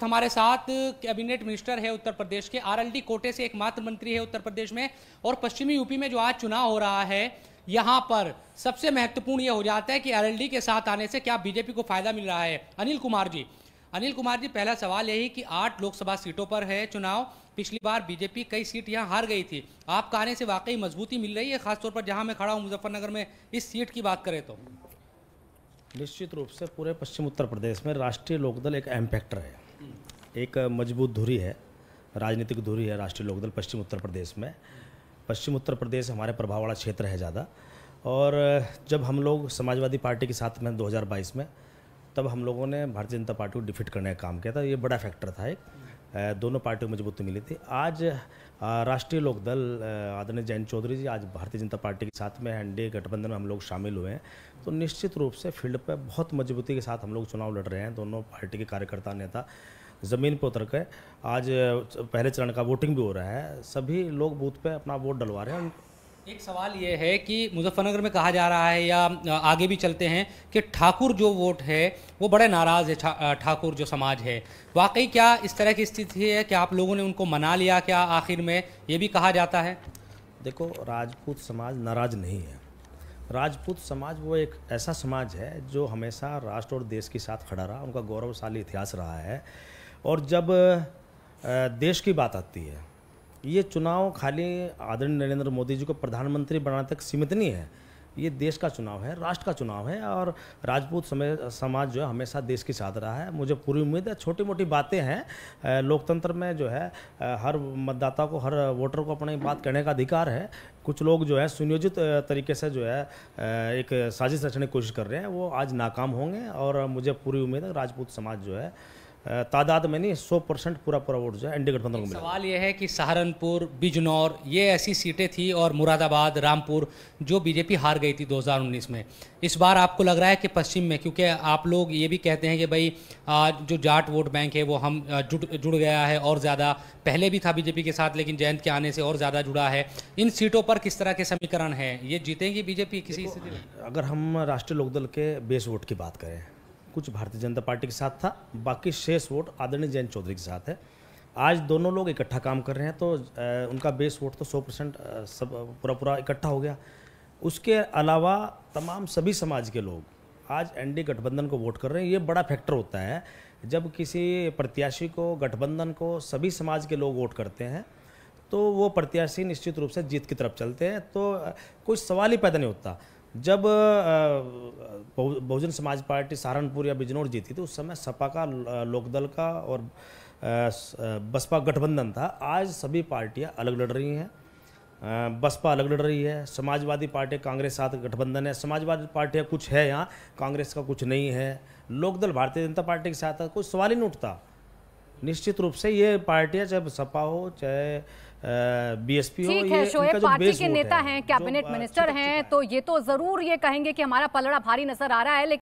हमारे साथ cabinet minister है उत्तर प्रदेश के, आरएलडी कोटे से एकमात्र मंत्री है उत्तर प्रदेश में। और पश्चिमी यूपी में जो आज चुनाव हो रहा है, यहां पर सबसे महत्वपूर्ण यह हो जाता है कि आरएलडी के साथ आने से क्या बीजेपी को फायदा मिल रहा है। अनिल कुमार जी, पहला सवाल यही कि 8 लोकसभा सीटों पर है चुनाव। पिछली बार बीजेपी कई सीट यहां हार गई थी, आपका आने से वाकई मजबूती मिल रही है, खासतौर पर जहां मैं खड़ा हूं मुजफ्फरनगर में। इस सीट की बात करें तो निश्चित रूप से पूरे पश्चिम उत्तर प्रदेश में राष्ट्रीय लोकदल एक अहम फैक्टर है, एक मजबूत धुरी है, राजनीतिक धुरी है राष्ट्रीय लोकदल पश्चिम उत्तर प्रदेश में। पश्चिम उत्तर प्रदेश हमारे प्रभाव वाला क्षेत्र है ज़्यादा। और जब हम लोग समाजवादी पार्टी के साथ में 2022 में, तब हम लोगों ने भारतीय जनता पार्टी को डिफीट करने का काम किया था। ये बड़ा फैक्टर था एक, दोनों पार्टियों को मजबूती मिली थी। आज राष्ट्रीय लोकदल आदरणीय जयंत चौधरी जी आज भारतीय जनता पार्टी के साथ में एनडीए गठबंधन में हम लोग शामिल हुए हैं, तो निश्चित रूप से फील्ड पर बहुत मजबूती के साथ हम लोग चुनाव लड़ रहे हैं। दोनों पार्टी के कार्यकर्ता नेता ज़मीन पर उतर के आज पहले चरण का वोटिंग भी हो रहा है, सभी लोग बूथ पे अपना वोट डलवा रहे हैं। एक सवाल ये है कि मुजफ्फरनगर में कहा जा रहा है, या आगे भी चलते हैं, कि ठाकुर जो वोट है वो बड़े नाराज़ है, ठाकुर जो समाज है। वाकई क्या इस तरह की स्थिति है कि आप लोगों ने उनको मना लिया क्या? आखिर में ये भी कहा जाता है। देखो, राजपूत समाज नाराज नहीं है। राजपूत समाज वो एक ऐसा समाज है जो हमेशा राष्ट्र और देश के साथ खड़ा रहा, उनका गौरवशाली इतिहास रहा है। और जब देश की बात आती है, ये चुनाव खाली आदरणीय नरेंद्र मोदी जी को प्रधानमंत्री बनाने तक सीमित नहीं है, ये देश का चुनाव है, राष्ट्र का चुनाव है। और राजपूत समाज जो है हमेशा देश के साथ रहा है। मुझे पूरी उम्मीद है, छोटी मोटी बातें हैं, लोकतंत्र में जो है हर मतदाता को, हर वोटर को अपनी बात कहने का अधिकार है। कुछ लोग जो है सुनियोजित तरीके से जो है एक साजिश रचने की कोशिश कर रहे हैं, वो आज नाकाम होंगे। और मुझे पूरी उम्मीद है राजपूत समाज जो है तादाद में नहीं 100% पूरा वोट जो है एनडीए गठबंधन को मिलेगा। सवाल यह है कि सहारनपुर, बिजनौर, ये ऐसी सीटें थी, और मुरादाबाद, रामपुर, जो बीजेपी हार गई थी 2019 में। इस बार आपको लग रहा है कि पश्चिम में, क्योंकि आप लोग ये भी कहते हैं कि भाई जो जाट वोट बैंक है वो हम जुड़ गया है और ज़्यादा, पहले भी था बीजेपी के साथ लेकिन जयंत के आने से और ज़्यादा जुड़ा है। इन सीटों पर किस तरह के समीकरण हैं? ये जीतेंगी बीजेपी किसी स्थिति में? अगर हम राष्ट्रीय लोकदल के बेस वोट की बात करें, कुछ भारतीय जनता पार्टी के साथ था, बाकी शेष वोट आदरणीय जयंत चौधरी के साथ है। आज दोनों लोग इकट्ठा काम कर रहे हैं, तो उनका बेस वोट तो 100% सब पूरा इकट्ठा हो गया। उसके अलावा तमाम सभी समाज के लोग आज एनडीए गठबंधन को वोट कर रहे हैं। ये बड़ा फैक्टर होता है, जब किसी प्रत्याशी को, गठबंधन को सभी समाज के लोग वोट करते हैं तो वो प्रत्याशी निश्चित रूप से जीत की तरफ चलते हैं, तो कोई सवाल ही पैदा नहीं होता। जब बहुजन समाज पार्टी सहारनपुर या बिजनौर जीती थी, उस समय सपा का, लोकदल का और बसपा गठबंधन था। आज सभी पार्टियां अलग लड़ रही हैं। बसपा अलग लड़ रही है, समाजवादी पार्टी कांग्रेस साथ गठबंधन है, समाजवादी पार्टियां कुछ है यहाँ, कांग्रेस का कुछ नहीं है, लोकदल भारतीय जनता पार्टी के साथ है, कोई सवाल ही नहीं उठता। निश्चित रूप से ये पार्टियां, चाहे सपा हो चाहे बीएसपी हो, ठीक है, शोएब पार्टी के नेता हैं, कैबिनेट मिनिस्टर हैं, तो ये तो जरूर ये कहेंगे कि हमारा पलड़ा भारी नजर आ रहा है।